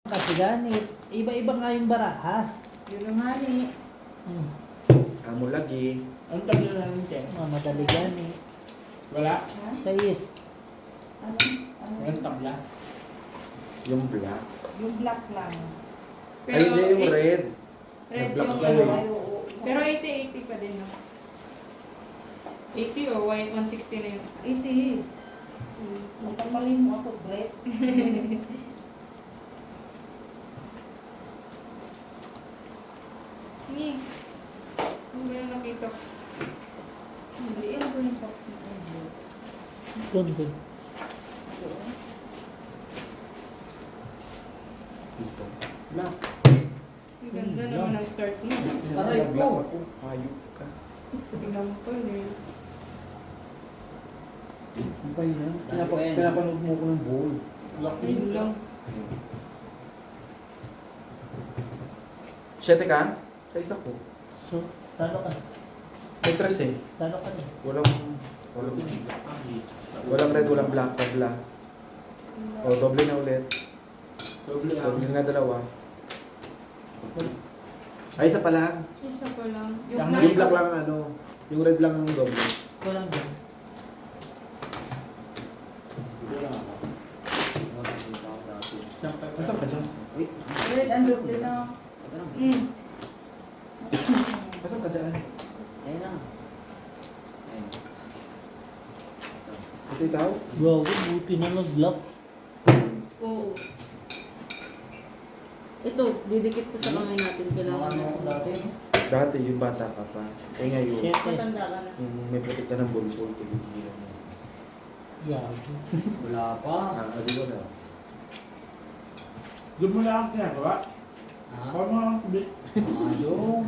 Kasi ganit. Iba-iba nga yung baraha. Yun ang nga ni. Hmm. Amo lagi. Ang tabi na namin, Chen. Madali ganit. Wala. Ha? Sayit. Ano? Ano? Walang tabla. Yung black. Yung black lang. Ay, hindi yung red. Red Black yung lang ano. eh. Ay, oo. Pero 80-80 pa din, no? 80 o 160 na yung isa. 80. Magpapalin mo ako, Brett. Hindi. Ano ba yung nakita ko? Hindi, ano ba yung box mo? Doon, doon. Dito. Black. Ang ganda naman ang start mo. Aray ko. Black ako. Hayop ka. Tingnan mo pa eh. Ang pa yun. Pinapanood mo ko ng ball. Yun lang. Siyete ka? Sa isa ko. So, talo ka. May tres eh. Talo ka na. Walang red, walang black. Tabla. O, doble na ulit. Doble Doble ang. na dalawa. Ay, isa pa lang. Isa pa lang. Yung black lang ano. Yung red lang ang doble. Walang doon. Wala ako. Nasaan ka dyan? Red and blue din na. Mm. Nasaan ka dyan? Ayun lang. Ayun. Ito ikaw? Gago, buti na nag-lock. Oo. Ito, didikit to sa kamay natin. Kailangan Ano ako dati? Dati, yung bata ka pa. Eh ngayon, Siyete. matanda ka na. may putik ka ng bulbul. Tigilan mo. Gago. Wala pa. Adi ko na. Doon mo na ang ginagawa. Ha? Ako mo ang tubig. Ano?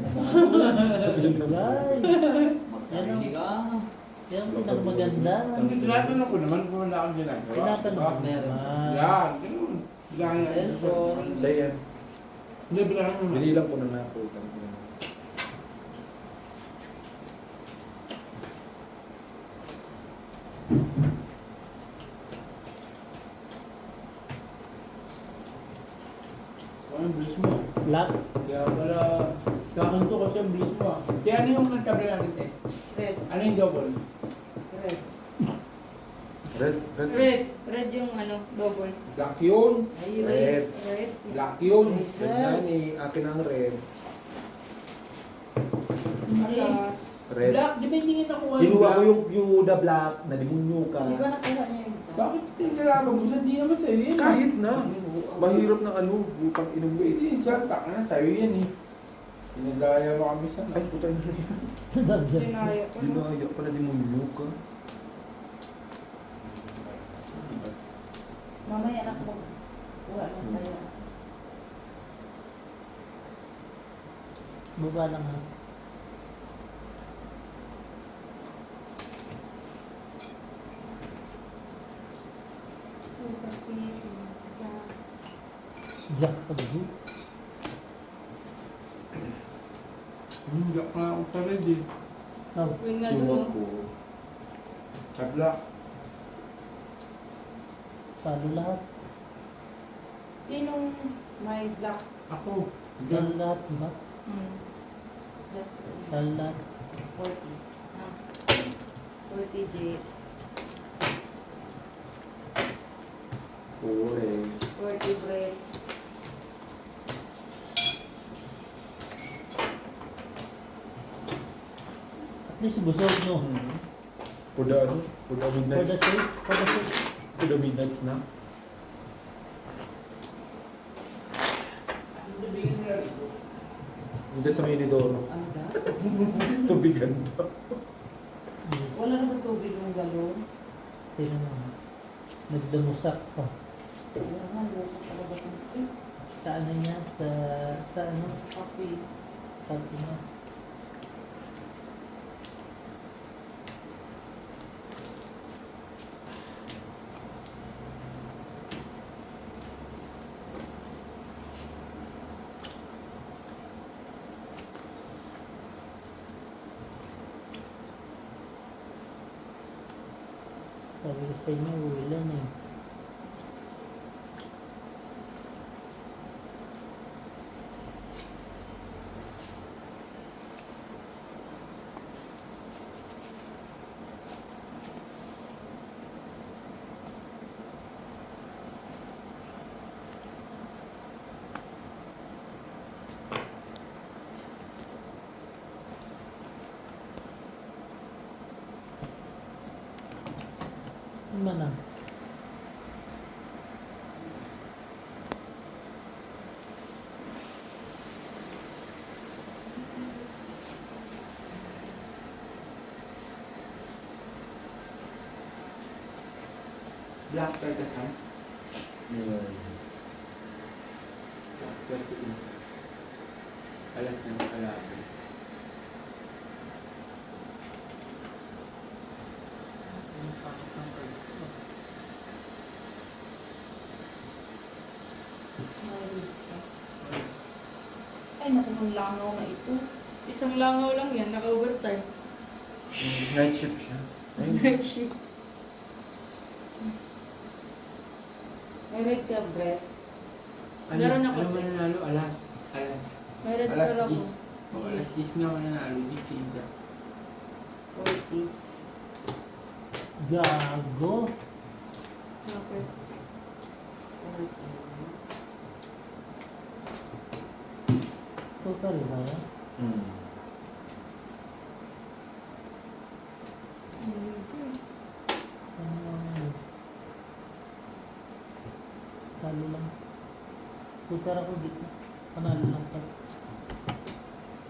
Guys. Magsarili ka. Yan ang pinakamaganda. Tinatanong ko naman kung wala akong ginagawa. Tinatanong mo Meron. naman. Yan, ganun. Bilangin na Cellphone. Sa'yo yan. Hindi, bilangin mo. Binilang ko na nga po. Sabi ko na. Ano yung bilis mo? Lock. Kaya pala, kakanto kasi ang bilis mo ah. Kaya ano yung nagtabi natin eh? Red. Ano yung double? Red. Red, red. Red. Red yung ano, double. Black yun. Ay, Red. red. Red. Black yun. Red yan eh. Akin ang red. Matas. Red. Black, di ba hindi nga nakuha Kinuha ko black? yung Yuda Black. Nalimunyo ka. Di ba nakuha niya yung Bakit tinilabag mo? Hindi naman sa'yo yan. Kahit na. Mahirap ng ano. Butang inuwi. Hindi, sartak na. Sa'yo yan eh. Pinagaya mo kami sa... Ay, putang ina. Sinaya ko. Di ba ayaw pala limunyo ka? Mamaya anak mo. Kuha ng tayo. Baba lang ha. Jack pa doon. Hindi ka ako sa red eh. Oh, Wing nga Kinuha doon. ko. Sa black. talo lahat. Sinong may black? Ako. Talo lahat, di ba? Hmm. Jackson. Talo lahat. 40. Ha? 40 J. Ure. 40 Brett. At least busog no. Puda ano? Puda For the midnight. sake. For the sake. Puda midnight na. Hindi sa Minidoro. Ano da? Tubigan daw. Yes. Wala naman tubig yung galon. Tingnan mo. Nagdamusak pa. Wala nga, lupa talaga ng Sa ano niya? Sa ano? coffee. Sabi niya. Sabi ko sa inyo, ulan eh. man na. Black pepper ka? Yun. Black pepper yun. Alas na ng kalaban. Ay, naku, ng langaw na ito. Isang langaw lang yan, naka-overtime. Night shift siya. Night shift. May red ka, Brett. Meron ako. Ano mananalo? Alas. May red Alas car ako. 10. O, alas 10 nga mananalo. 10 siya. 40. Gago. Okay. Total ba yan? Hmm. Talo lang. Putar ako dito. Panalo lang pa.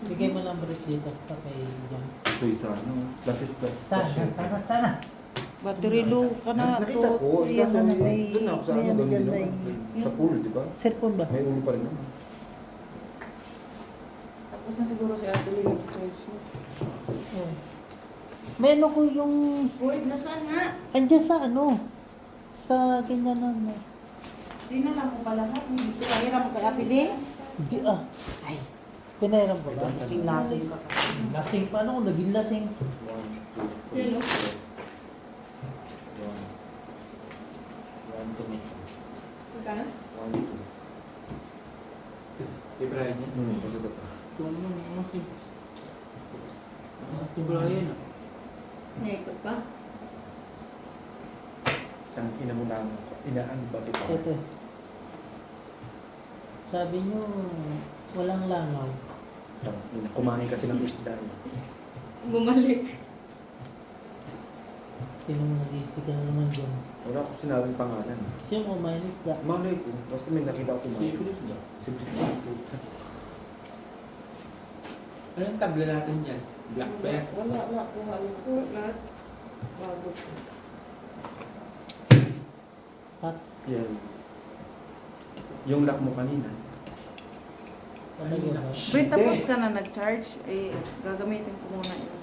Bigay mo ng break dito pa kay John. So isa, no? Plus. Sana. Battery low ka na. Nakita ko. Yan Kaso, na, may, doon ako sa may ano, ano doon dyan, din may... naman. Sa pool, di ba? Cellphone ba? May ulo pa rin naman. Tapos na siguro si Ate Lily nag-charge mo. Oh. May ano ko yung... Uy, nasaan nga? Andiyan sa ano? Sa ganyan na. Di na lang ko pala ha. Pinahiram kay Ate Lily. Hindi ah. Ay. Pinairam ko ba? Lasing-lasing ka. Lasing pa ano? Naging lasing. 1, 2, 3, Yan, no? 1, 2, Magkano? 1, 2. Ibrahim yan. Basta ito pa. Ito naman, kasi. Si Brian ah. Naikot pa? Ang ina mo lang. Inaan ba ito? Ito. Sabi nyo, walang langaw. Kumain kasi ng isda. Bumalik. Sino mo nag-iisip ka na naman dyan? Wala ko sinabing pangalan. Siya mo, may isda. Malay ko. Basta may nakita ko kumain. Sipros ba? Sipros. Anong tabla natin dyan? Black bear. Wala. Kuha lang ako. Lahat. Bago ko. Hot. Yes. Yung lock mo kanina. Talaga ba? Brett, tapos ka na nag-charge. Eh, gagamitin ko muna yun.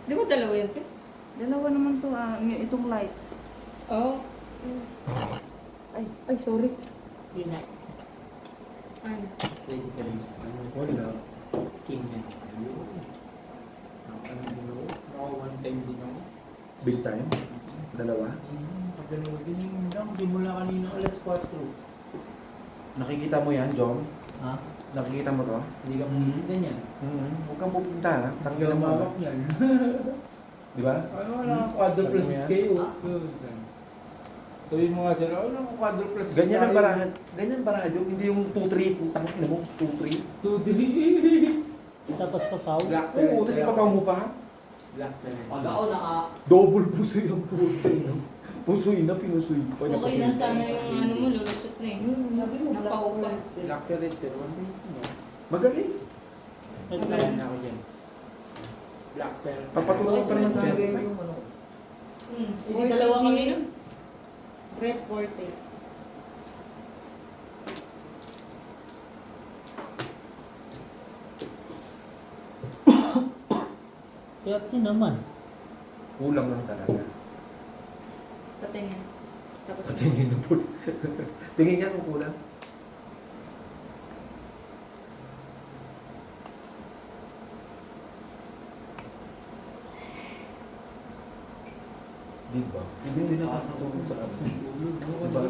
Di ba dalawa yan, te? Dalawa naman to, itong light. Oo. Ay, sorry. Yun na. Ano? Pwede ka rin sa ano. Wala. King yan. Ano din ako? Ako one time din ako. Big time? Dalawa? Pagdanoodin yung lang. Simula kanina alas 4. Nakikita mo yan, Jom? Ha? Nakikita mo to? Hindi ka pumunta niyan. Huwag kang pupunta, ha? Hindi Tanggal ka mo. mawak niyan. Di ba? Ano wala kang quadruple Ano yan? kayo. Sabihin mo nga sila, wala kang quadruple Ganyan ang barahan. Ganyan barahan, Jom. Hindi yung 2-3. Putang ina mo. 2-3. 2, 3. Tapos pasaw. Black Oo, tapos ipagaw mo pa. Black pen. Pag ako naka... Double pusoy ang pusoy. Pusoy na, pinusoy pa. Okay na sana yung ano mo, lulusot na eh. Sabi mo, Napaupa. Black pen red pen. 1 Magaling. Magaling na ako dyan. Black pen. Papatulungan pa naman sa akin. yung ano. Hindi dalawa kami nun. Brett Forte. Kaya naman. Kulang lang talaga. Patingin. Tapos Tingin na po. Tingin niya kung kulang. Di ba? Hindi nakakatulog sa ano. Diba?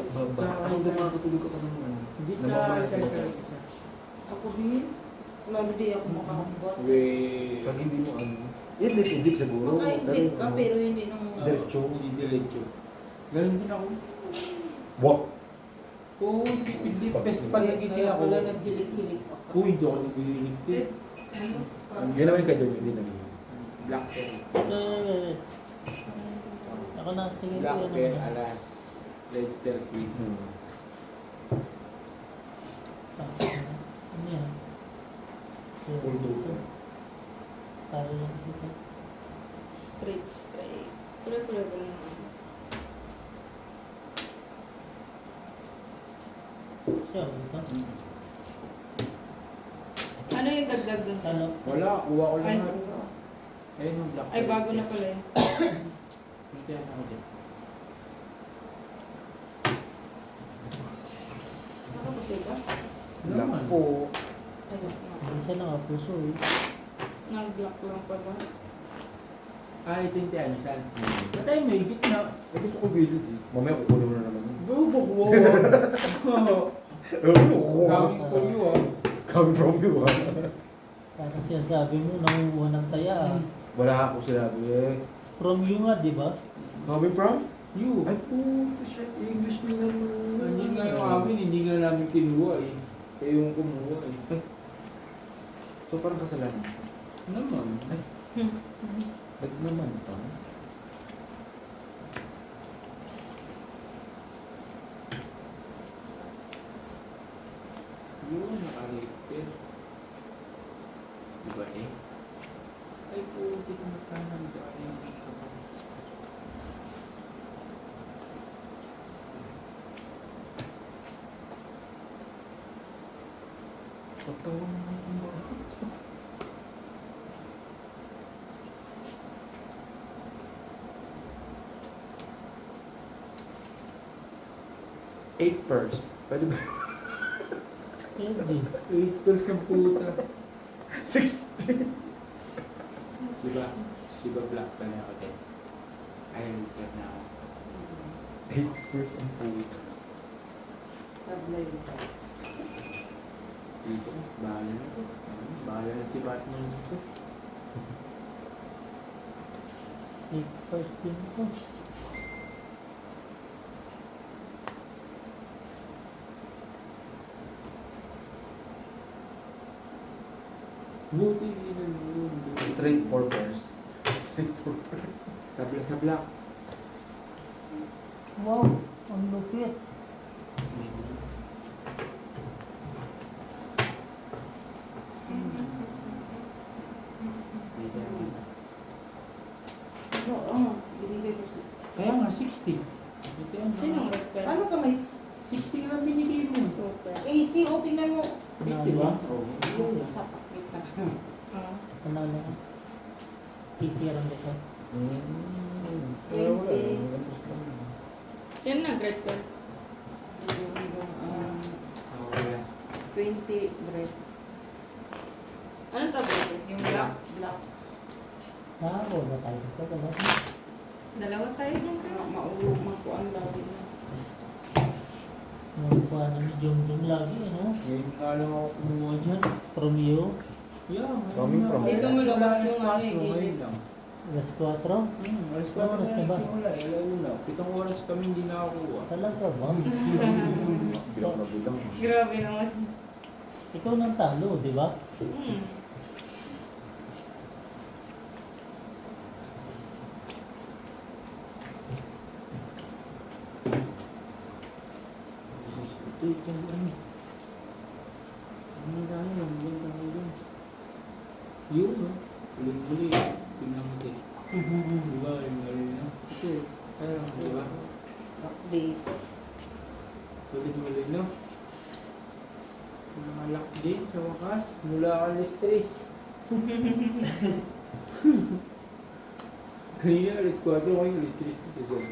Ano ba makakatulog ka pa ng ano? Hindi Namamahal siya. ka ba? Ako din. Wala na di ako makakambat. Wait. Pag hindi mo ano. Hindi siguro. Makaintip ka, Ganun, pero hindi nung... Diretso. Hindi diretso. Ganun din ako. Wak! Oo, hindi. Best pag nagising ako. Wala naghilig-hilig pa. Oo, hindi ako naghihilig din. ano? Yan naman yung kay Johnny, hindi naging. Black pen. Ako na, sige. Black kuya, Bear, naman. alas. Red Bear Queen. Ano yan? Full dito. Talo lang dito. Straight. Pula-pula ba naman? Siya, dito. Ano yung dagdag dun? Talo. Wala, kuha ko lang. Ay. Ayun yung Black Ay, Bear bago Queen. na pala yun. Dito yan ako din. Nakapagay ba? Naman. po. Ay, wala. Hindi siya nakapuso eh. Nag-block lang pala. Ah, ito yung tianisan. Patay, may gitna. Eh, gusto ko bilid eh. Mamaya kukunin mo na naman yun. Bago kuha. Kaming kulyo ah. Coming from you ah. Parang sinasabi mo, nangunguha ng taya. Wala ako sinabi eh. From you nga, di ba? Coming from? You. Ay puto siya, English nyo naman. Hindi nga yung amin, hindi nga namin kinuha eh. Kaya yung kumuha eh. So parang kasalanan. Naman. Ay, ba't naman pa? Yun, nakalipit. Diba eh? Ay po, di ko magkanan dahil ang kapal. Pagtawa naman ang mga. Eight purse. Pwede ba? Pwede. 8% puta. 60. Diba? Diba black pa na ako din? Ay, lipit na ako. 8% ang puto. Tablay. Dito, bahala na to. Bahala na si Batman dito. First pin ko. Buti hindi na nung Straight 4 pairs. Straight 4 pairs. tabla sa black. Wow, ang lupit. Oo, binigay ko siya. Kaya nga 60. Ito yan. Sino ang red pen? Ano ka may 60 nga lang binigay mo. Super. 80 o tingnan mo. Di ba? Oo. Yung sa pakit na. Ah. Panalo ka. Titiran dito. Kaya wala. 20. Lampas lang. Sino nag-red pen? Okay. 20 bread. Anong tablet? Yung black? Black. Nakarola tayo dito. Diba? Dalawa tayo dyan. Maulong ko ang lagi na. Nakuha na ni Jung lagi, ano? Ngayon nga lang ako kumuha dyan. From you. Yeah, ngayon Coming nga. from- Dito mo lumabas Alas yung ano, 4, eh, ngayon lang. Alas 4. Alas 4 Oras na na ba? nagsimula. Alauna. 7 oras kami hindi nakakuha. Talaga ba? Bilang na bilang. Grabe naman. Ikaw nang talo, di ba? Hmm. Ito, ito, ano? Ano na tayo? Ang ganda tayo dun. Yun, no? Huling-huli. Tingnan mo din. Diba? Yung gano'n na. Ito, parang, diba? Update. Huling-huli, no? Nakalak din sa wakas. Mula alas 3. Kanina alas 4, ngayon alas 3. Ito dyan.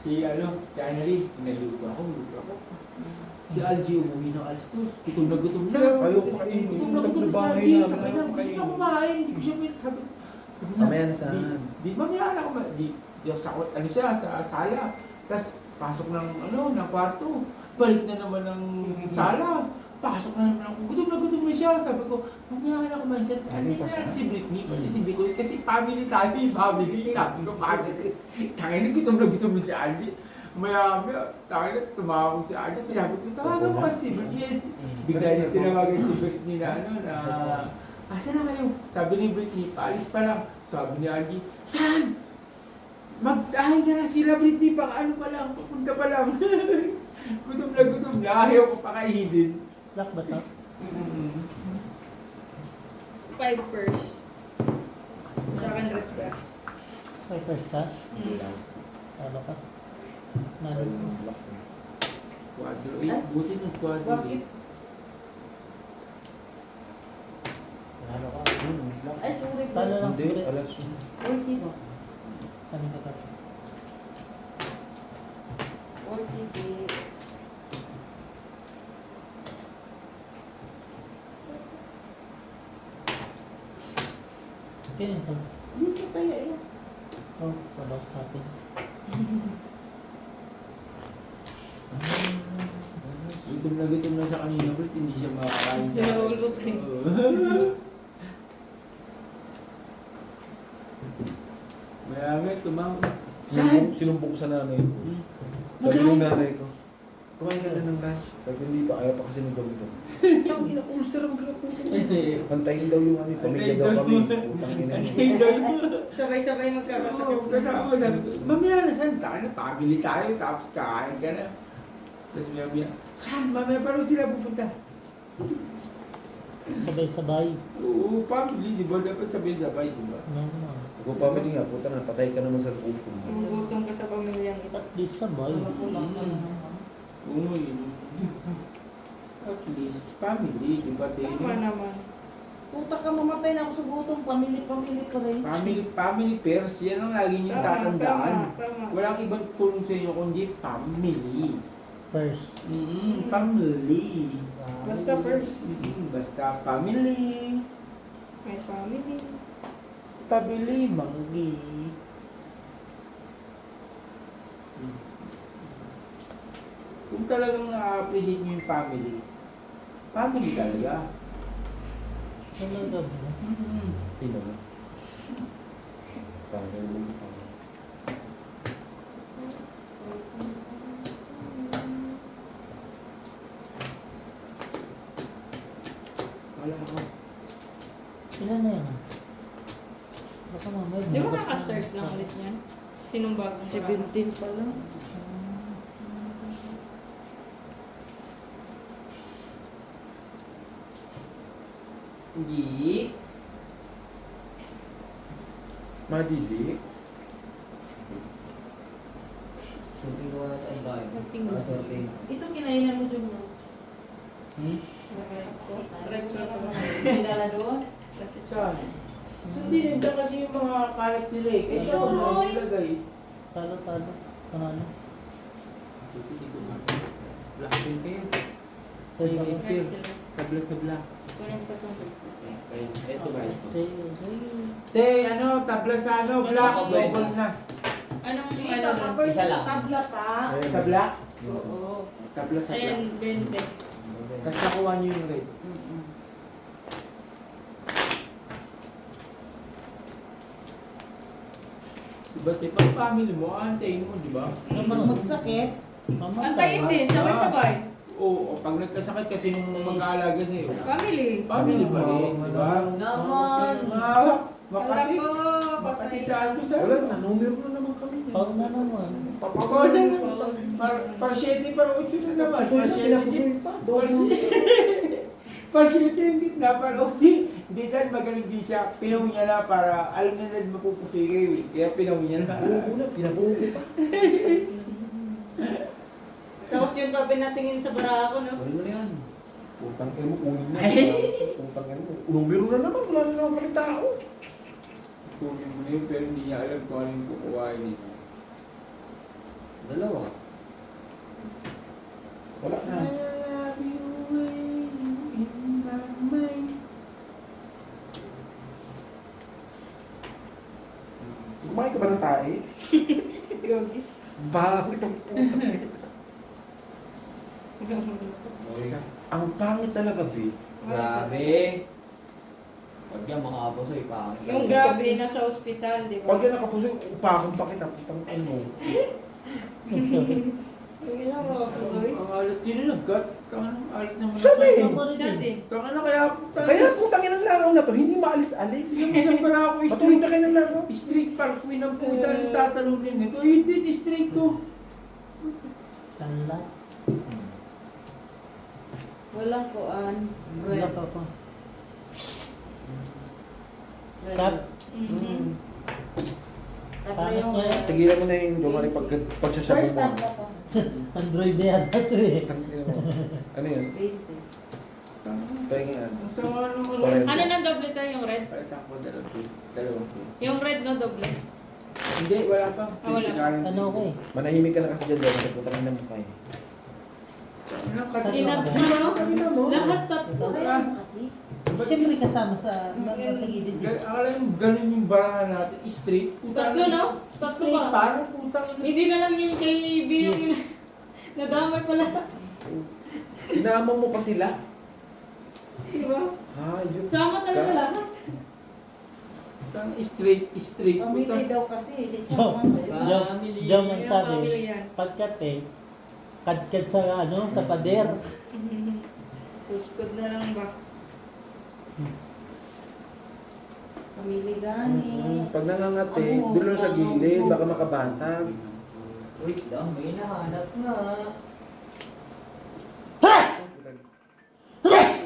Si January, naluto ako. Si Algie umuwi ng alas 2. Gutom na gutom na. Ayoko kainin. Gutom na gutom si Bahay Algie. namin, Takay na, ayoko gusto kainin. na kumain. Hindi ko siya sabi. Mamaya na saan? Mamaya na kumain. Ano siya, sa sala. Tapos pasok ng ng kwarto. Balik na naman ng sala. Pasok na naman ako. Gutom na siya. Sabi ko, mamaya na kumain siya. Hindi na yan si Britney. Pati si Britney. Kasi family tayo. Family. Sabi ko, family. Tangin na gutom na si Algie. Maya, tangin na tumawag si Algie. Sabi ko, tawagan mo kasi si Britney. Bigla niya tinawagan si Britney na asan na kayo? Sabi ni Britney, paalis pa lang. Sabi ni Algie, saan? Mag-ahin ka na sila, Britney, pang ano pa lang, papunta pa lang. Gutom na, ayaw ko pa kainin. Lock ba to? 5 purse. Sa akin, red grass. May first ka? Hindi lang. Ano ka? Sorry, Nalo. lock ko. Quadro Ay. 8, buti ng quadro Bakit? 8. Ano ka? Lock. Ay, sorry po. Talo lang. Hindi, alas yun. 40 ba? Saan ka ka? 40 di. Okay, ito. Dito tayo eh. Oh, pabaw sa atin. Gutom na siya kanina, Brit, hindi siya makakain sa Sinahulog tayo. Mayami, tumawag. Sinumbong sa nanay ko. Sabi ng nanay ko, kumain ka na ng lunch. Sabi ko, hindi pa, ayaw pa kasi ng gawin ko. Tawag na, ulcer ang gawin ko. Pantayin daw yung ano, pamilya daw kami. Utang ina mo. Sabay-sabay magkakasakit. Oo, kasama, sabi ko, mamaya na saan tayo? Pabili tayo, tapos kain ka na. Tapos mamaya, saan? Mamaya pa rin sila pupunta. Sabay-sabay. Oo, family, di ba? Dapat sabay-sabay, di ba? Ano naman? Kung family nga, puta na, patay ka naman sa loob ko. Gugutom ka sa pamilyang ito. At least sabay. Oo, yun. At least, family, di ba? Tama naman. Puta ka, mamatay na ako sa gutom. Pamili pa rin. Family first, yan ang lagi niyong tatandaan. Tama. Walang ibang tulong sa inyo kundi family. First. Family. Basta first. Basta family. May family. Pabili, manggi. Kung talagang na-appreciate niyo yung family, family talaga. Talaga ba? Sino na? Family. Wala ako. Ilan na yan? Baka mamaya. Di ba nakastart lang ulit yan? Sinong bagong 17 pa lang. Hindi. Madidi. Shooting ko na tayo ba? Shooting. Shooting. Ito kinainan mo dyan mo. Red grass. Dinala doon. Kasi Saan? sauces. Hindi, nandiyan kasi yung mga kalat nila eh. Kaya Sure, saan Roy. nilagay? Talo. Panalo. Black din kayo. Pwede Ay, ako. Red sila. Tabla sa black. Kunin ko itong Ito ba ito? Say. Te, ano, tabla sa ano, black, double na. Anong Dito, ano? kapag Isa lang. tabla pa. Sa black? Oo. Tabla sa black. Ayan, 20. Tapos nakuha niyo yung red. Diba, te, pag family mo, antayin mo, di ba? Pag magsakit, Antayin din, sabay-sabay. Oo, pag nagkasakit kasi yung mag-aalaga sa'yo. Family. Family pa rin, di ba? Naman. Makati. Alam ko, Makati patay. sa ano sa... Wala na, numero na naman kami. Pag na naman. Papagawa na naman. Parsyete, para 8 na naman. Parsyete din. Parsyete yung gitna, para 8. Hindi saan magaling din siya. Pinaw niya na para alam na din mapupusoy kayo. Kaya pinaw niya na. Buo na, pinabuo ko pa. Tapos yun pa pinatingin sa barako, no? Kunin mo na yan. Putang ina mo, kunin mo. Putang ina mo. Numero na naman, wala na naman kami tao. Kunin mo na yun, pero hindi niya alam kung ano yung kukuhain niya. Dalawa. Wala na. I love you in my mind. Kumain ka ba ng tae? Gogi. Bakit ang putang? Ang pangit talaga, B. Grabe. Pag yan makapusoy, pangit. Yung grabe, nasa ospital, di ba? Pag yan nakapusoy, upakong pa kita, putang ina mo. Yung ilang makapusoy. Ang Alat yun yung nag-cut. Tangan, alat naman. Siya na eh. Tama rin Siya eh. din. Tangan na kaya puta. Kaya putangin ang langaw na to, hindi maalis-alis. Isang para ako Patuloy street. na kayo ng langaw. Street parkway ng puta ang tatalunin ito. Yun din, street to. Sala. Walang kuan. Wala Red. pa pa. Red. Cut. Mhm. Tapos Bakit yung kaya? red. Tigilan mo na yung Jomari pagsasabong First mo. time ako. Android na yata ito eh. Ano yun? 20. Pahingian. Ang sama naman. Correct. Ano nang doble tayo yung red? Palit ako dalawang po. Yung red no doble. Hindi, wala pa. Ah, wala. Ano ko eh. Manahimik ka na kasi dyan, Jomari. Putangin na mo kayo. Inat mo. Lahat tatlo. Ayan kasi. Siyempre kasama sa nasa gilid eh. Akala yung ganun yung barahan natin, street. Tatlo, no? Tatlo Street, ba? parang putang ina. Hindi na lang yung kay B yung nadamay pala. Sinama mo pa sila? Diba? Ayun. Sama talaga lahat. Tang street, Pamili puta. daw kasi. Hindi Jo, sa mga Jo man Yung sabi, family yan. pagkat eh, kadkad sa ano, sa pader. Kuskod na lang ba? Pamili gani. Pag nangangati, doon lang sa gilid, baka makabasag. Wait lang, may nahanap nga.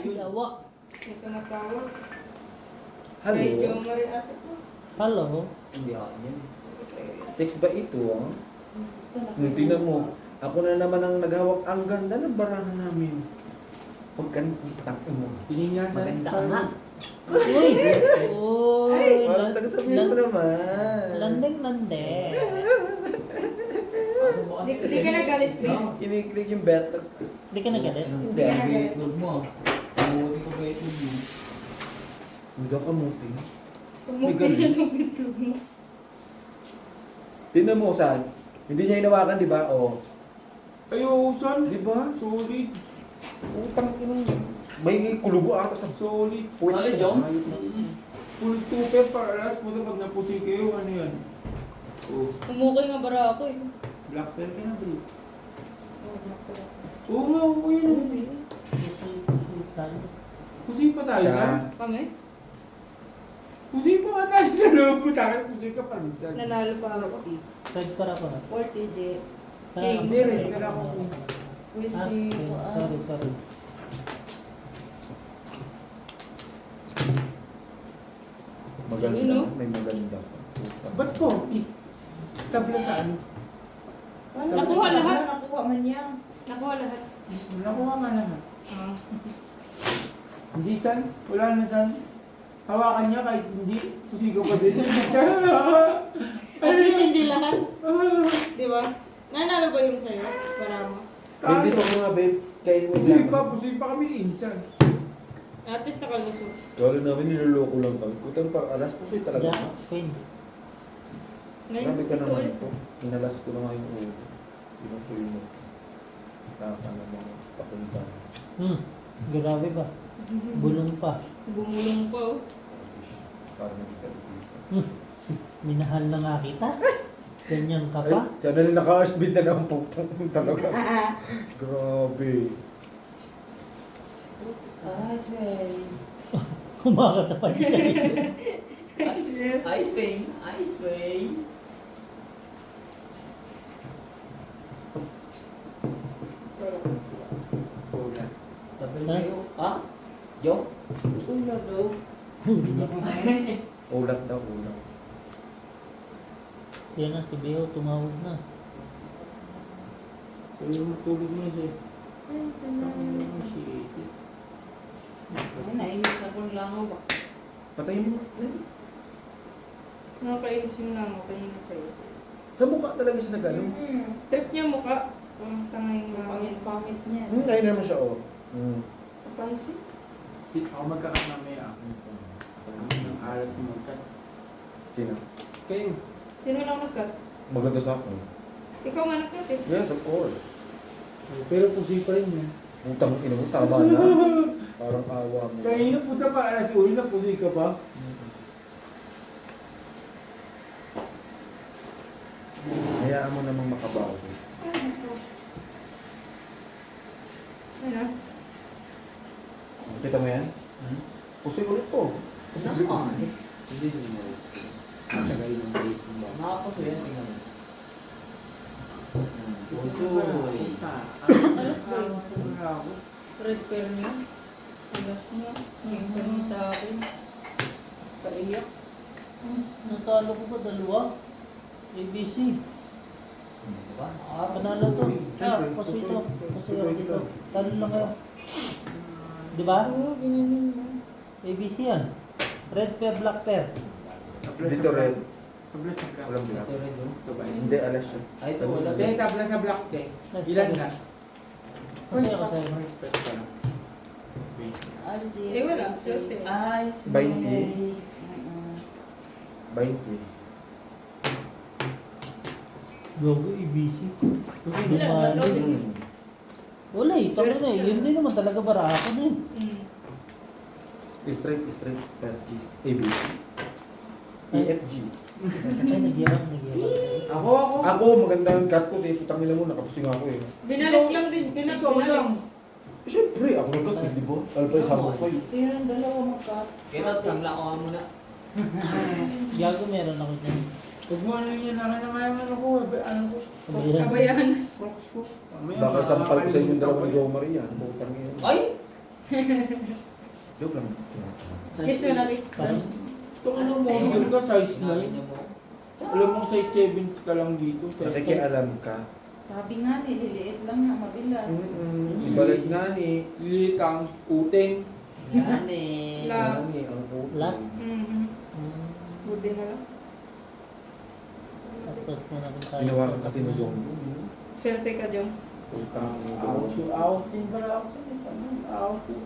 Yawa. May tumatawag. Hello? Kay Jo Marie ate ko. Hello. Hindi ako yan. Text ba ito? Ah? Nung tingnan mo, ako na naman ang naghawak. Ang ganda ng barahan namin. Huwag ka nang mo. Tingin niya sa Maganda nga. Uy! Uy! Parang taga-sabihin mo naman. Landing. Kaso mo kasi Di ka nagalit, isa. Kiniklik yung bet. Hindi ka nagalit? Hindi. Itlog mo. Umuti ko ba itlog mo? Hindi daw kamuti. Tumukin na itong bitlog mo. Tingnan mo, San. Hindi niya hinawakan, di ba? Oh. Ayo, son. Di ba? Solid. Utang ina. May kulugo ata sa Solid. Solid, Jom? Full tupe para alas puta pag napusi kayo, ano yan? Oh, Umukay nga bara ako eh. black pen ka na, bro. Oh, nakala. Oo nga, oo yun. Pusi pa tayo, Siya. San. Kami? Pusi pa nga tayo sa loob. Puta ka, pusi ka pa rin, San. Nanalo pa ako. Third para ko na. 40 J. Hindi rin, kailangan ko. With Ah, si sorry, sorry. Maganda. Sino? May maganda pa. Utang. Ba't 40? Tabla sa ano? Paano Nakuha lahat. Nakuha man niya. Nakuha lahat. Nakuha ka lahat. Ah. Hindi, San. Wala na, San. Hawakan niya kahit hindi. Pusi ka pa din. At least hindi lahat. Di ba? Nanalo ba yung sa'yo? Para mo. Babe, dito ko nga, babe. Kainin mo Pusi pa kami ni Insan. At least nakalusot. Kala namin niloloko lang kami. Utang pa, alas pusoy talaga. Yeah, Queen. Grabe ka naman ito. Inalas ko na nga yung ulo. Pinusoy mo. Taka naman papunta. Grabe ba? Bulong pa. Bumulong pa oh. Parang hindi ka dito. Minahal na nga kita. Ganyan ka pa. Ay, siya na rin naka-asbid na ng pupong talaga. Grabe. Ice way. Kumakata pa niya. Ice way. Ice way. Wala. Sabi kayo, ah? Jo? Ulo daw. Ulat daw, ulat. Yan na, si Beo tumawag na. Sabi mo, tulog mo siya. Ay, sana. Shit. Ay, nainis na kung langaw ba? Patayin mo. Nakakainis yung lango. Kanina kayo. Sa mukha talaga siya nag-ano. Trip niya mukha. Ang tanga yung lango. Pangit-pangit niya. Kaya naman siya, oh. Pansin? Ako magkakat mamaya. Ang alat mo magkat. Sino? Kayo. Sino lang nagkat? Maganda sa akin. Ikaw nga nagkat eh. Yes, of course. Pero pusi pa rin yan. Utang ina mo, tama na. Parang awa mo. Kanina puta pa alas ulo na pusi ka pa. Hayaan mo namang makabawi. Ano? Kita mo yan? Hmm? Pusoy ulit po. Naman. Hindi din mo. Matagal yung date mo ba? Nakapuso yan, tingnan mo. Puso. Alas ba yun? Red pair niya. Alas niya. Ngayon pa niya sa akin. Kaiyak. Natalo ko ba dalawa? ABC. Diba? Panalo to. Ah, paso ito. Paso ako dito. Talo lang kayo. Di ba? Oo, ginanin mo. ABC yan. Red pair, black pair. Dito red. Tabla sa black. Walang black. Ito rin yun. Ito ba yun? Hindi, alas siya. Ay, ito wala. Hindi, tabla sa black eh. Ilan na? Paso ako sa'yo. Respect ka lang. Eh, wala. Swerte. Ice 20. Way. 20. Gogo, ABC. Kasi Wala, lumalo. wala. Hmm. Wala eh. Tama na eh. Yun din naman talaga baraha ko na eh. Straight, pair, cheese. ABC. EFG. Ay, nagyarap. Ako. Ako, maganda yung cut ko. Di putang ina mo, nakapusing ako eh. Binalik lang din. Ikaw lang. Siyempre, ako nag-cut, hindi ba? Alam pa yung sabot ko eh. Kaya ang dalawa magkat. Kaya samla ko nga muna. Gago meron ako dyan. Huwag mo ano yun, nakinamayang ano ko, ano ko. Sabayan. Sabayan. Crocs ko. Mamaya, Baka sampal ko sa inyo dalawa makakalimutan ng ko Jo Maria. Putang ina. Ay! Joke lang. Kiss mo na, kiss. Parang Itong ano mo, yun ka, size 9. Nakita mo. Alam mo, size 7 ka lang dito. Size 9. Nakikialam ka. Sabi nga ni, liliit lang na mabilan. Ibalik nga ni. Lilitang, uting. Yan eh. La- Ano ni, ang puto. Lahat? Mm-hmm. Buti na lang. Tapos na natin tayo. Ginawa ka kasi ni Jong. Swerte ka, Jong. Putang ina. Aos din pala ako sa nito. Aos yun.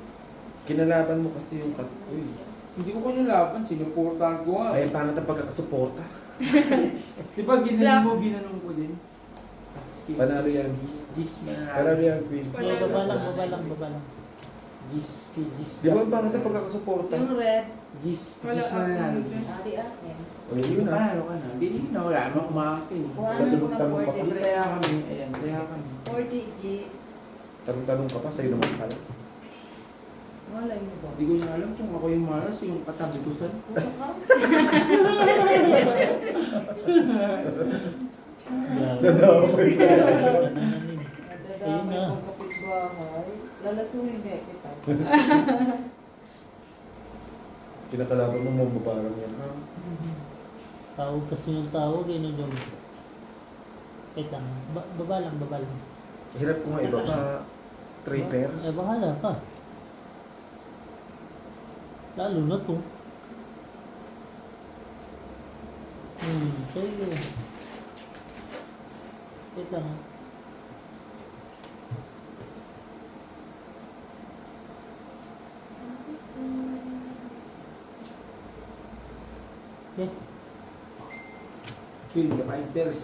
Kinalaban mo kasi yung cut ko eh. Hindi ko kinalaban, sinuportahan ko nga. Ay, paano ito pagkakasuporta? Di ba ginanong ko din? Panalo yan. Gis Panalo yan, Queen. Wala. Baba lang. Gis Di ba ang pangit ang pagkakasuporta? Yung red, Gis Wala mananalo. ako. ari akin. O yun Hindi na. panalo ka na. Hindi na wala namang kumakin. Kuha na ko ng Tanong ka pa. 40 Hindi red. kaya kami. Ayan, kaya kami. 40 G. Tanong ka pa, sa'yo naman pala. Malay mo ba? Hindi ko na alam kung ako yung malas, yung katabi ko saan. Puta ka. Nadamay. Nadadamay na. ko kapitbahay. Lalasunin niya kita. Kinakalaban mo mga babarang yan. Ha? Tawag kasi ng tawag eh, no, Jom. Wait lang. Baba lang. Hirap ko nga iba pa. 3 pairs. Eh, bahala ka. Lalo na to. Sa'yo. Wait lang. Okay. Kill the fighters.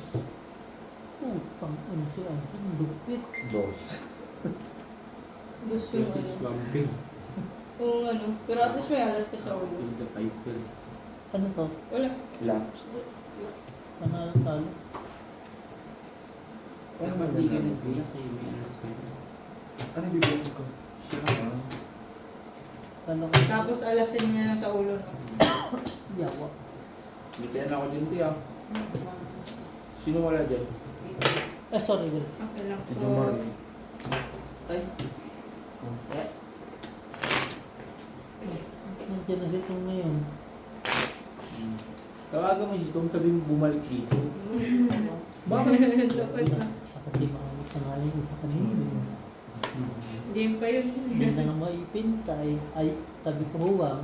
Pang ano siya, ang lupit. Dos. Gusto This yung is ano. Bambi. Kung ano. Pero at least may alas ka sa ulo. Kill the fighters. Ano to? Wala. Laps. Panalo talo. Dapat di ka nag-play kasi may alas ka na. Ano bibigyan ko? Siya ka. Talo ko. Tapos alasin niya lang sa ulo. No? Yawa. May kaya na ako dyan, tiya. Sino wala dyan? Eh, sorry, Will. Okay lang. Si Jo Maria. Ay. Nandiyan na si Tom ngayon. Tawagan mo si Tom, sabi mo bumalik dito. Bakit? Dapat na. Kasi mga pangalan ko sa kanila. Game pa yun. Hindi na nga maipintay. Ay, tabi ko huwang.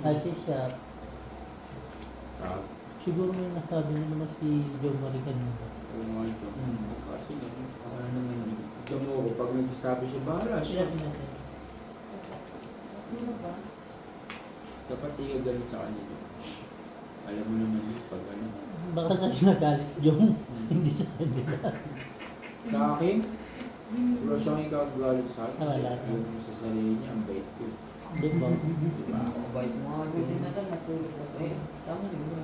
Kasi siya. Siguro may nasabi na naman si Joe Marie kanina. Oo nga ito. Kasi ganun. Ano naman yun. Ito mo, pag nagsasabi siya, bahala siya. Sinabi natin. Sino ba? Dapat igagamit sa kanila. Alam mo naman yun, pag ano. Baka sa'yo nagalit Joe. Hindi sa kanila. Sa akin, wala siyang ikagalit sa akin. Ah, wala. Kasi yung sa sarili niya, ang bait ko. Di ba? Diba? Ang bait mo nga. Buti na lang natulog ako. Eh, tama rin mo.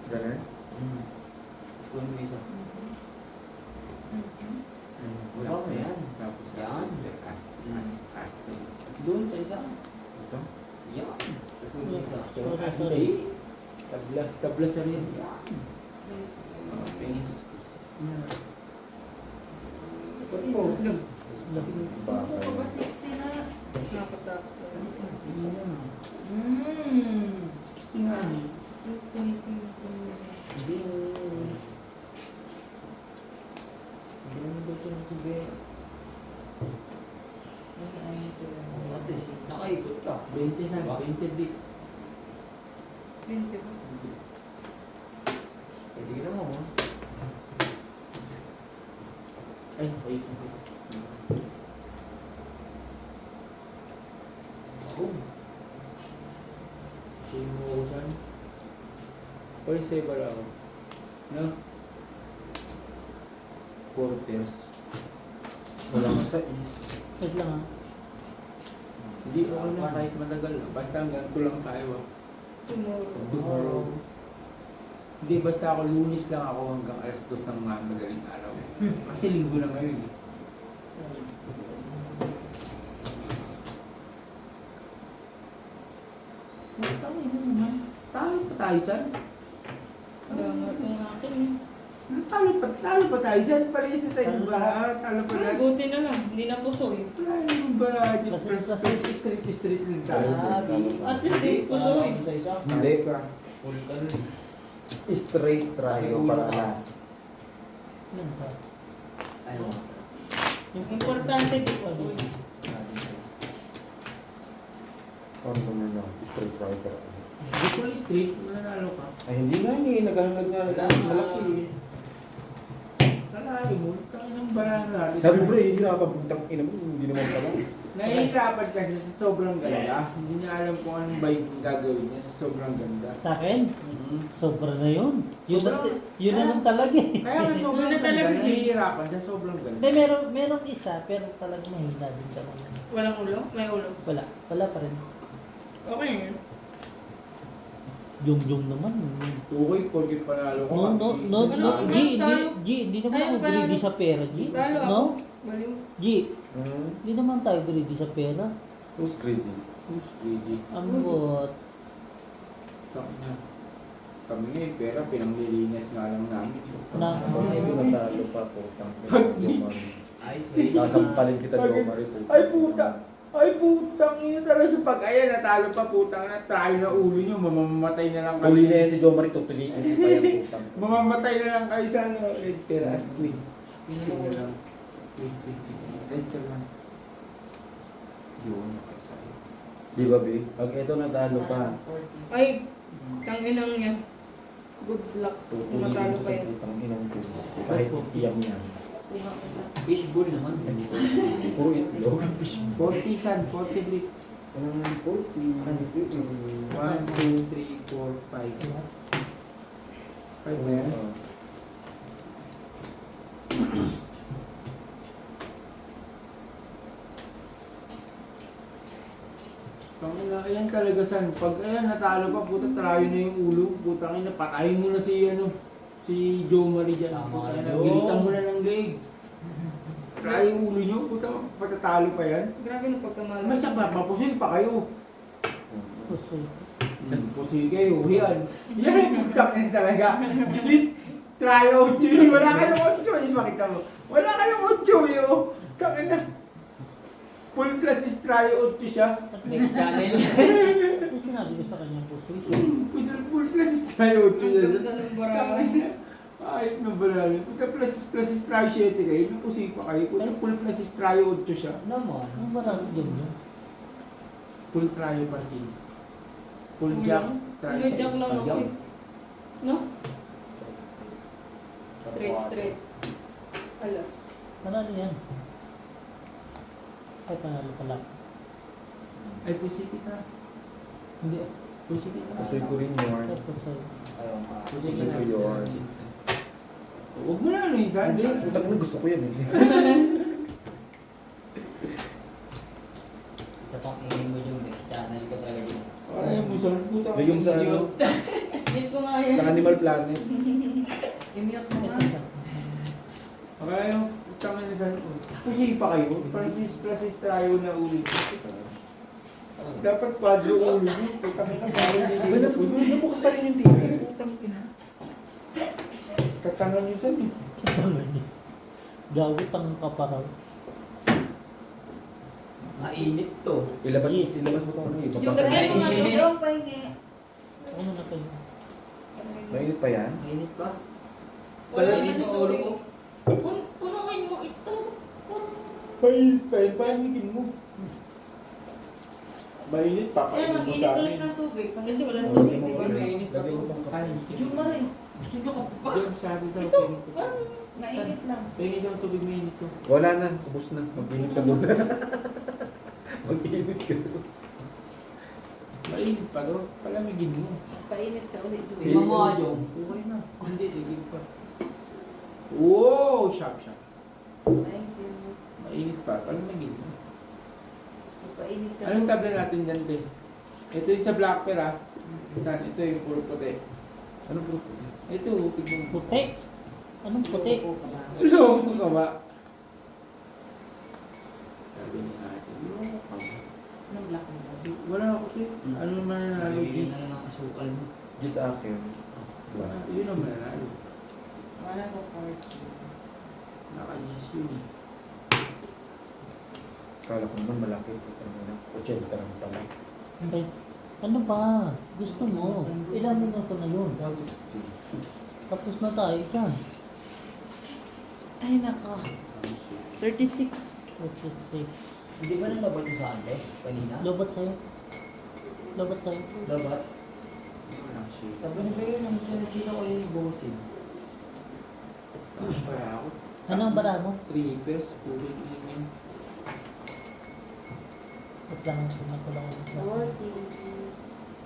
Ganun? Kunin mo isa. Wala Oo, pa yan. Tapos Yan. As Doon sa isa. Ito? Yan. Tapos may isa. Sorry. Tabla sa rin. Yan. 20, 60. 60 na. Bakay. Ito ba 60 na? Nakatakot. Mm. 60 nga eh. Hindi. Hindi naman daw siya nagsabi. At least, nakaikot ka. 20 sa 20 bit. 20 ba? Pwede ka naman, oh. Ay, ay, sabi. Ako. Kasi mo ako saan? Or say ba lang ako? No? Quarters. Wala ka sa is. Wait lang ah. Hindi ako na kahit matagal. Basta hanggang ito lang tayo. Tomorrow. Tomorrow. Hindi, basta ako lunis lang ako hanggang alas 2 ng mga madaling araw. Kasi linggo na ngayon eh. Tama yun naman. Talo pa tayo saan? Damat ng akin eh. Talo pa tayo saan? Parehas na tayo ng bara. Talo pa Ay, natin. buti na lang. Hindi na pusoy. Wala yung bara. Kasi- Street lang tayo. At least di pusoy. Sa isa. Hindi. Full ka nun. Straight tryo para last. Yan pa. Ano? Yung Importante di pusoy. Ano naman na? Straight tryo para last. Usually street, mananalo ka. Ay, hindi nga eh. Naghahangad nga. Malaki eh. Kalali mo, kaya ng bara natin. Sabi mo rin, hihirapan. Puntang ina mo. Hindi naman pala. Nahihirapan kasi sa sobrang ganda. Hindi niya alam kung anong vibe ang gagawin niya sa sobrang ganda. sa akin, sobra na yun. Yun, Sobra. yun na lang talaga eh. Kaya nga sobrang Yun na ganda, talaga eh. nahihirapan sa sobrang Hindi, ganda. meron isa, pero talagang mahina din talaga. Walang ulo? May ulo. Wala pa rin. Okay yun. Yung naman. Okay, porque panalo ko. No, Ano, hindi naman Ayun, ako greedy parang- sa pera, G. Talo ako. No? Baliw. G, hindi naman tayo greedy sa pera. Who's greedy? Who's greedy? Ang bot. Kami ngayon, pera, pinanglilinis nga lang namin. Na- Pag ito natalo pa po. Ayos, wait. Sasampalin kita, Jomari. Ay putang ina talaga pag ayan natalo pa putang na tayo na ulo nyo mamamatay na lang Uli na yan si Jomari. Tutuliin ko pa yan. Putang. Mamamatay na lang kayo sa ano red pear as queen. Tingnan mo lang. Wait. Red pear lang. Yun okay sa'yo. Di ba, B? Pag ito natalo pa, Ay, tanginang yan. Good luck. tutuliin Matalo ko pa sa yan. putang inang ko. Kahit iyam yan. Fishball naman. Puro itlog. 40 san, 40 blit. Anong 40? 1, 2, 3, 4, 5. 5 ba yan? Pangina, ayan talaga san. Pag ayan natalo pa, puta trayo na yung ulo. Putang ina, patayin mo na si ano, si Joe Marie dyan. Tama Putang ka, ina, Joe. gilitan mo na ng leg. Trayo yung ulo nyo, puta, patatalo pa yan. Grabe na pagkamala. Masya pa, mapusil pa kayo. Pusoy. Pusil kayo, yan. Yan yung putang ina talaga. Trayo, yun. Wala kayong 8 choice, makita mo. Wala kayong 8 yun. Kakina. Full class is tryo 8 siya. Next channel. Ano sinabi ko sa kanya pusoy? Full class is tryo 8 siya. Ang ganda ng barahan. Ay, nabalali. Pagka plus is try 7 kayo, napusi pa kayo. Kung full plus is try 8 siya. Naman. Ang marami dyan yun. Full try parking. Full jack, try Full jack lang ako Jack. eh. No? Straight. Alas. Manalo yan. Ay, panalo pala. Ay, pusi kita. Hindi. Pusi kita. Pusoy ko rin yun. Ay, pusoy. Ayaw nga. Pusi Pusoy ko kita. yun. Huwag mo na ano isa. Hindi, putang ina, gusto ko yan eh. Isa pang ingin mo yung next channel ko talaga yun. Ay, muson. Puta. Yung sa ano, Miss ko nga yan. sa Animal Planet. I-mute mo nga. Okay, yung utang na sa pusi pa kayo. Plus is tryo na ulit. Dapat kwadro ulo mo. Putang ina, Nabukas pa rin yung TV. Putang ina. Katangan niyo saan eh. Tangan niya. Gago tang kaparaw. Mainit to. Ilabas mo ito ano eh. Yung Papasok. lagyan mo nga tulong, pahingi. Ano na kayo? Mainit pa yan? Mainit pa. Wala Mainit na yung ulo ko. Punuin mo ito. Mainit pa yun. Paanikin mo. Mainit pa. Kaya Painin mo mag-init sa ulit amin. ng tubig. Kasi wala Oh, tubig, lagyan di mo ba? pa Mainit pa lagyan mo to. pang kape. Ay, Yung ba rin? Gusto nyo ka pa? Diyan sabi daw. Ito, pingin to. Mainit lang. Pingin daw tubig mainit to. Wala na. Ubus na. Mag-init ka doon. Mag-init ka doon. Mainit pa daw. Palamigin mo. Painit ka ulit. Tingnan mo nga, Jong. Okay na. Hindi, tigil pa. Wow! Sharp, sharp. Thank you. Mainit pa. Palamigin mo. Painit ka. Anong tabla natin dyan, Ben? Ito yung sa black pear, ah. Saan? Ito yung puro puti. Ano bro? Ito, tignan mo. Puti. Anong puti? Loko ka ba? Sabi ni ate, loko ka ba? Anong black mo? Wala ako, te. Ano naman nanalo, Bigyan Gis? na lang ang asukal mo. Just akin. Yun naman nanalo. Wala ko card. Naka-Gis yun eh. Kala ko naman malaki. Ano na? 80 lang pala. Okay. Ano ba? Gusto mo? Ilan minuto na yun? 160. Tapos na tayo dyan. Ay, naka. 36. Okay. Hindi ba nalaban yung sa ante? Kanina? Lobat sa'yo. Lobat sa'yo. Labat? Walang shit. Sabi ni Bea nang sinasita ko yung bosin. Tapos para ako. Ano ang bara mo? Trippers, puro yun yun. At lang ko lang. 40.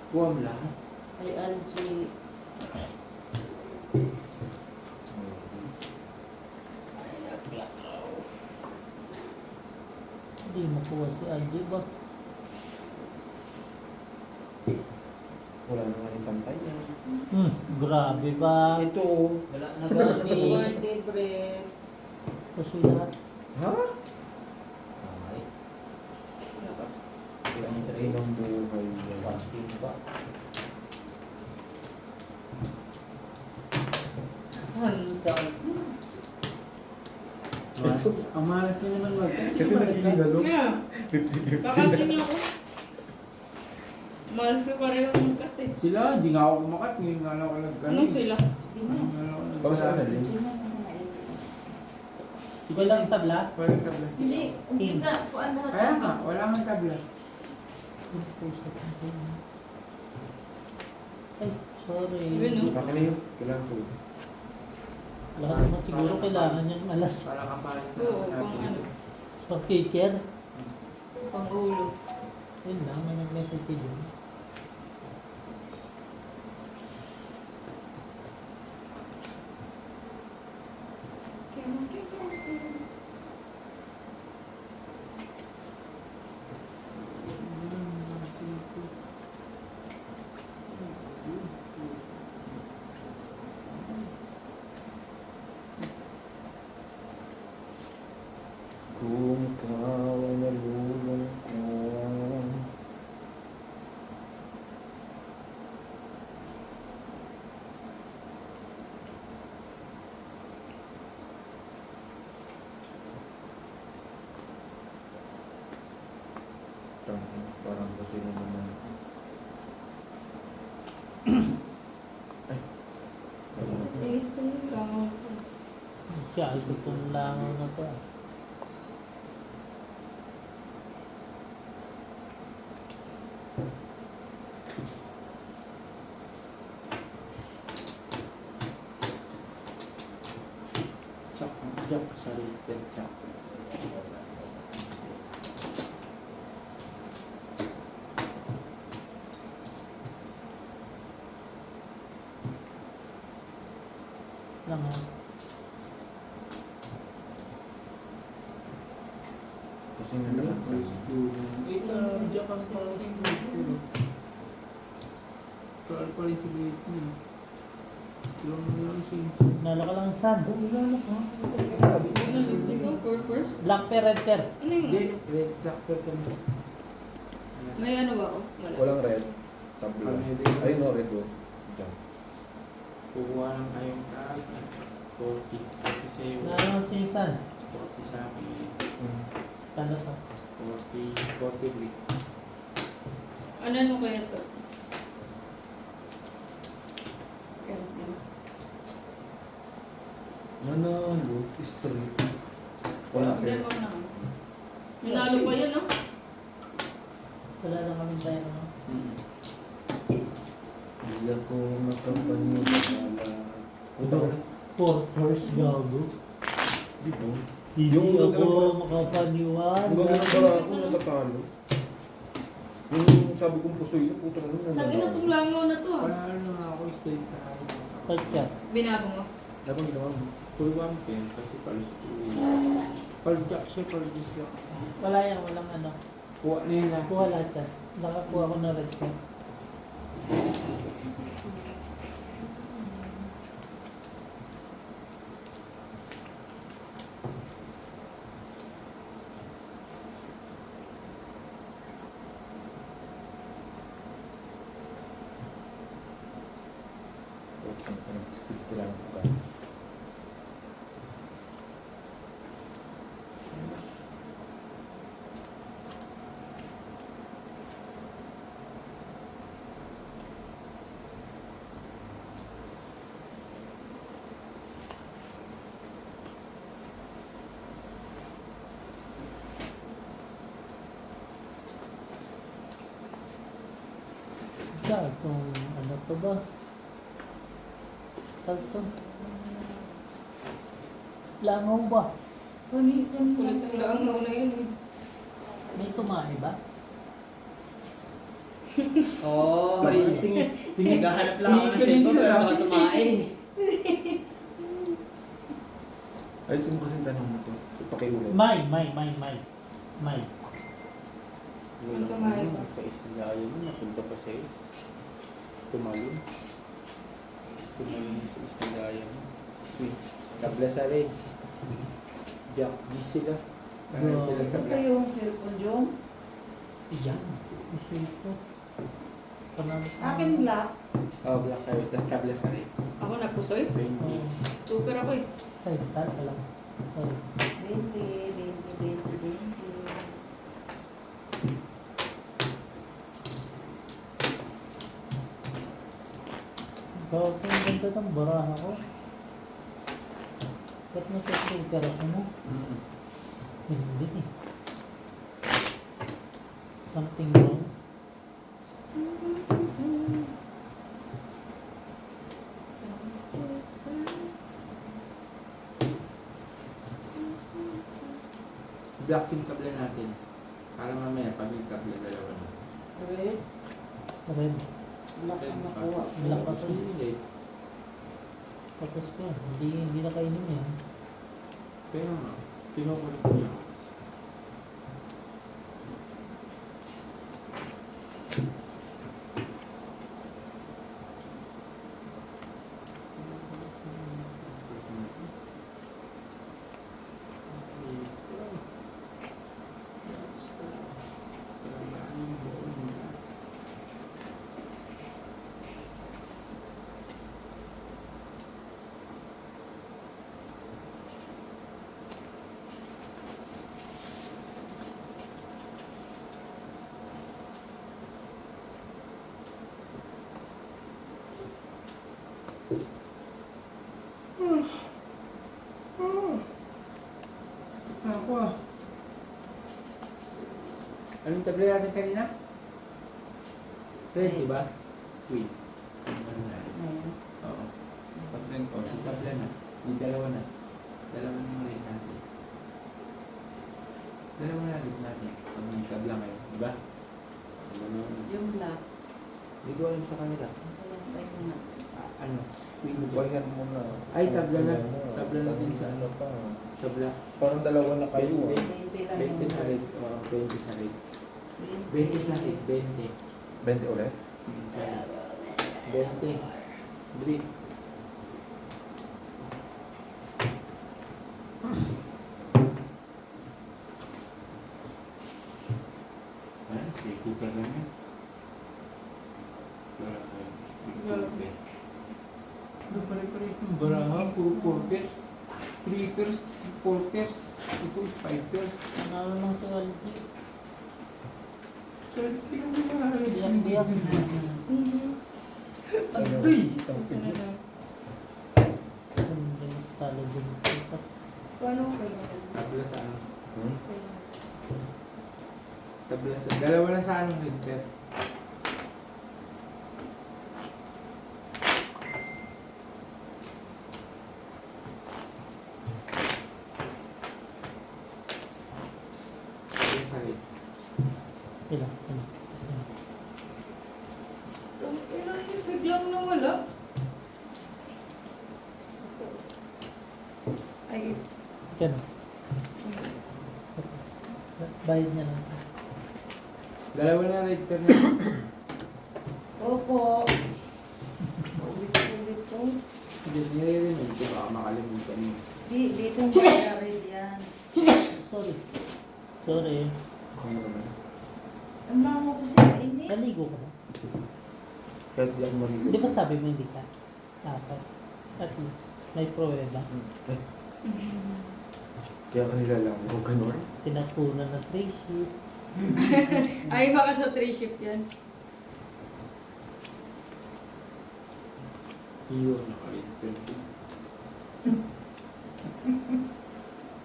Buwam lahat. Ay, Angie. Hindi makuha si Angie ba? Wala na nga yung pantay na. Grabe ba? Ito. Wala na gani. Vertebrate. Kasi lahat. Ha? Ay, Ang tray ng buhay. pasting pa. Ang sakit. Ang malas niya naman mag. Ito nagiging ano? Kaya, 50-50 kakati na. niyo ako. Malas ko pareho ng kate. Sila, hindi nga ako kumakat. Ngayon nga lang ako nagkanin. Anong sila? Ngayon nga lang ako Baka sa ano nagkanin. din? Walang tabla? Walang tabla. Hindi, umpisa. Kuan lahat. Kaya nga, wala kang tabla. Ay, sorry. Yun, no? Baka na yun. Kailangan ko. Lahat naman siguro kailangan niyang malas. Para kapalas na Oo, natin pang ano. ito. Pag-kicker. Pang ulo. Yun lang, may nag-message ko dun. Kung ikaw ay nalulungkot. Parang kasi naman. Ay. Eh, gusto nyo lang ako. Kaya itong langaw na to. Chak, chak, sorry, chak. Langaw. Kasi na naman. Ito, diyan ka sa siguro. Tuwal pa rin si Britney. Tulong mo lang si Nala ka lang saan? Ano, ito, purpose? Black pair, red pair. Ano yun? Hindi, red black pear kami. May ano ba ako? Wala. Walang red. Tabla. Ano yun? Ayun o, red o. Diyan. Kukuha lang tayong tag. 40. 40 sa'yo. Ano si San? 40 sa akin. Talo sa. 40. 40 brick. Ano kaya to? Yan. Nanalo. Straight. Wala Hindi red. mo na. Minalo pa yun, no? Wala lang kami tayo ano. Hindi ako makapaniwala. Ito. Porters gago. Di ba? Hindi Yung ako gagawin- makapaniwala. Ang ganda ng para ako natatalo. Yung sabi kong pusoy na puto na nun. Tangin na itong langaw na to, ah. Wala na ako straight tayo. Pagka. Binago mo. Dapat ginawa mo. Full one pen kasi palis ko. Palja siya, paljis lang. Wala yan, walang ano. Kuha na yun lahat. Kuha lahat yan. Nakakuha ko na red card. Speed ko lang ako ka. Siya, kung ano to ba? Tag to. Langaw ba? Kulit ang langaw na yun, eh. May tumahi ba? Oo, naghahanap lang ako ng cellphone pero nakatumain. Ayusin mo kasi yung tanong mo to. So, pakiulit. May. Ang tumayo ba? Sa isla yun, napunta pa sa'yo. Tumalon. Tumalon sa isla yun. Tabla sa red. Jack, G sila. Parang sila sa Kasi black. yung cellphone, Jom. Yan. Isa ito. Panalo. Akin black. Oh, black tayo. Tapos tabla sa red. Ako nagpusoy. 20. Super ako, eh. Ay, tal pa lang. Sorry. 20. Bago ang ganda ng baraha ko. Ba't mo sa trigger ako mo? Hindi eh. Something wrong. Black yung tabla natin. Para mamaya pag yung tabla dalawa na. Red. Red. Black ang nakuha. Black pa to. Ulit. Tapos ko. Hindi na kainin yan. Pero nga, pinukulit ko niya. Ako ah. Anong tabla natin kanina? Red, di ba? Wait. Ano na? Oo. Tabla ko. Ang tabla na. Yung dalawa na. Dalawa na red natin. Dalawa na red natin. Pag may tabla ngayon. Di ba? Yung black. Hindi ko alam sa kanila. Masayang tayo na. Ano? Queen mo dyan. Bayan mo na. Ay, tabla na. Bayan mo. Tabla na din sa ano pa. Sa black. Parang dalawa na kayo ah. 20 lang 20 sa red. Oo, 20 sa red. 20 sa red. 20. 20 ulit? Sa red. 20. Green. Ayan, safety pa lang yan. Wala kayo. Grabe. Ano pare-pares ng barahan? Puro 4 pairs. 3 pairs, 4 pairs. Ito is 5 pairs. Nanalo lang si Aldi. So, pinag-aaral. Biyak-biyak. Agoy! Ito na lang. Hindi mas talo din. Paano ko kayo? Tabla sa ano? Hmm? Tabla sa... Dalawa na sa anong headset. Tabla sa red. Ilan? Ilan yung biglang nawala? Ay, Kano? Bayad niya lang. Dalawa na red pair na. Opo. ulit-ulit ko. Hindi nire-remove ko. Baka makalimutan mo. Dito yung bayarin yan. Sorry. Sorry. Ako na naman. Ang bango ko sa init. Naligo ka na. Kahit di ako maligo. Di ba sabi mo hindi ka? Dapat. At least. May pruweba. Eh, kaya kanila lang ako ganun. Tinapunan na 3 sheet. Ay, baka sa 3 shift yan. Yun, naka-red pair ko.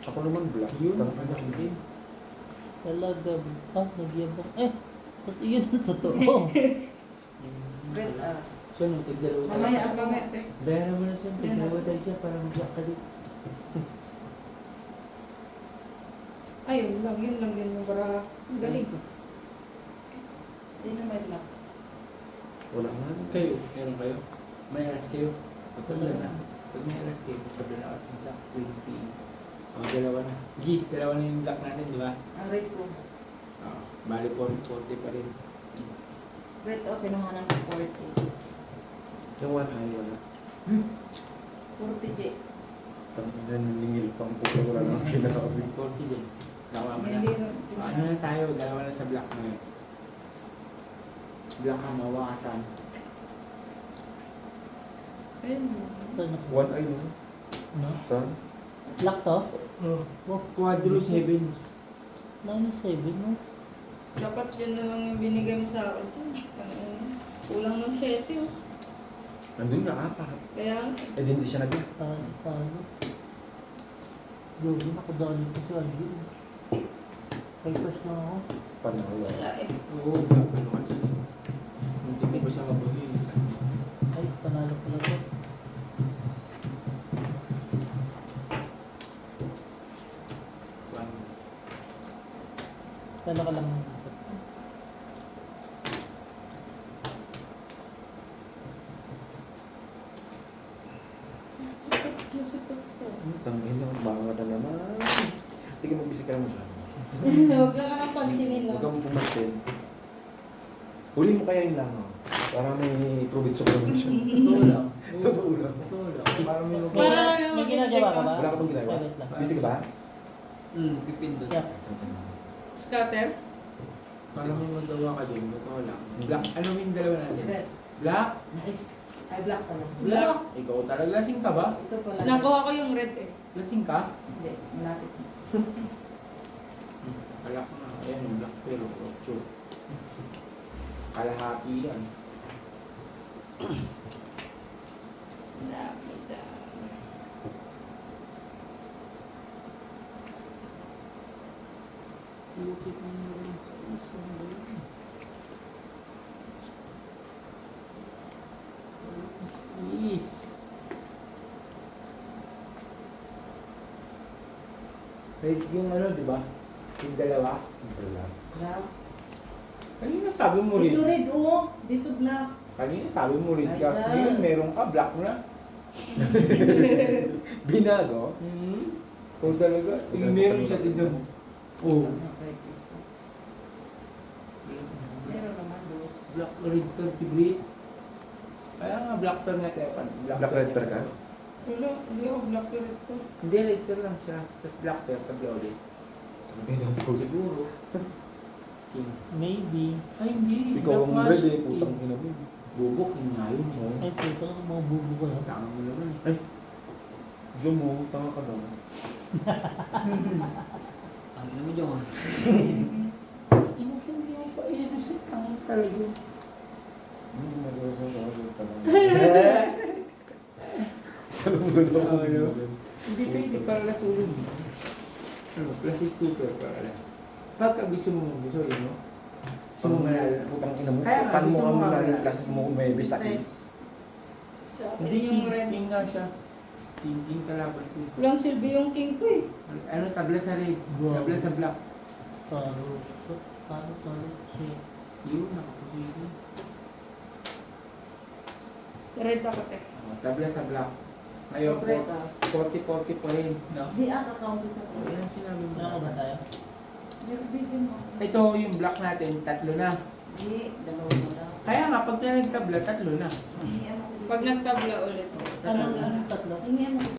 Ako naman black. Yun, Tang- anak din. Talaga. Nagyabang. Yun ang totoo. Brett, So, no, tigdalawa tayo. Mamaya Ang bangat eh. Bayaran mo na siya, tigdalawa tayo siya para mag-block ka din. Ayun lang, yun lang yun yung para galing. Sino may black? Wala nga. Kayo, meron kayo? May alas kayo? Pagtabla na. Pag may alas kayo, pagtabla na kasi sa 20. O, dalawa na. Gis, dalawa na yung block natin, di ba? Ang red ko. Bali 40 pa rin. Brett, kinuha ng 40. Yung one ay wala. 40 J. Tangina naningil pang puto wala nang sinabi. 40 din. Nakuha mo na. Hindi rin. Ano na tayo, dalawa na sa block ngayon. Block na mawasan. Ayun. Saan? One ay no? No? Saan? Lock to? Quadro 7. 97 no? Dapat yun na lang yung binigay mo sa akin. Kulang ng 7 oh. Nandun na apat. Kaya, Eh di hindi siya nag Paano? Yogi, nakadali ko si Aldi. Papers lang ako. Panalo. wala eh. Oo, dapat ano kasi. Hindi ko ba siya mabuti? Ay, panalo pala to. Kala ka lang. Nasutok ko. Tangina, bangat na naman. Sige, magbisik ka naman siya. Huwag lang ka nang pansinin Huwag no. kang pumasin. Huli mo kaya yung langaw. Para may provinso ko naman siya. Totoo lang. Totoo lang. Totoo lang. Para may Para lang yung May ginagawa ka ba? Wala ka bang ginagawa? Wait lang. Busy ka ba? Pipindot. Yeah. Scatter? Para may magawa ka din. Totoo lang. Black. Ano yung dalawa natin? Brett. Black? Nice. Ay, black pala. Black? Ikaw talaga. Lasing ka ba? Ito pala. Nakuha ko yung red eh. Lasing ka? Hindi, malapit. Black na. Ayan yung black pero 8. Kalahati yan. Nakita. Lupit mo na rin sa isang bayan. Please. Red yung ano, di ba? Yung dalawa. Wala. Black. Kanina sabi mo red. Dito red, oh. Dito black. Kanina sabi mo red Ay, ka. sir. Ngayon meron ka, black na. Binago? O talaga. Yung meron siya din doon. Oo. Okay, isa. Meron naman dos. Black red per si Brit. Kaya nga black per nga tayo. Black red per ka? Wala, hindi ako black red to. Hindi, red per lang siya. Tapos black per, tabla ulit. Tangina po. Siguro. King. Maybe. Ay, hindi. Ikaw ang Black red Magic, eh, putang ina mo. Bubok, yun nga yun. Oo. Ay, puto ka mga bubo ko lang. Tanga mo naman. Ay, Diyo mo, tanga ka daw. Ang ina mo dyan. Innocent di mo pa. Innocent lang talaga. Hindi pwede para lasulog. Ano, plus is 2 para las. Pagka gusto mo, yun, no? Gusto mo malala. Putang ina mo. Kaya nga, Paano mo gusto ka mo malala nga- yung classes mo kung may bisakis? Sa akin Hindi, yung red. king nga siya. King kalaban ko. Walang silbi yung king ko eh. Ano, tabla sa red, tabla sa black. Taro. Taro. So, Yun, nakaposisyon. Red ako te. Tabla sa black. Ngayon, Red ah. 40-40 pa rin, no? Di kakaunti sa O, yan ang sinabi mo. ano ba tayo? Bigyan mo. Ito, yung black natin, 3 na. Di, dalawa mo lang. Kaya nga, pag nagtabla, 3 na. Hingian mo. Pag nagtabla ulit. Ano tatlo? Hingian mo.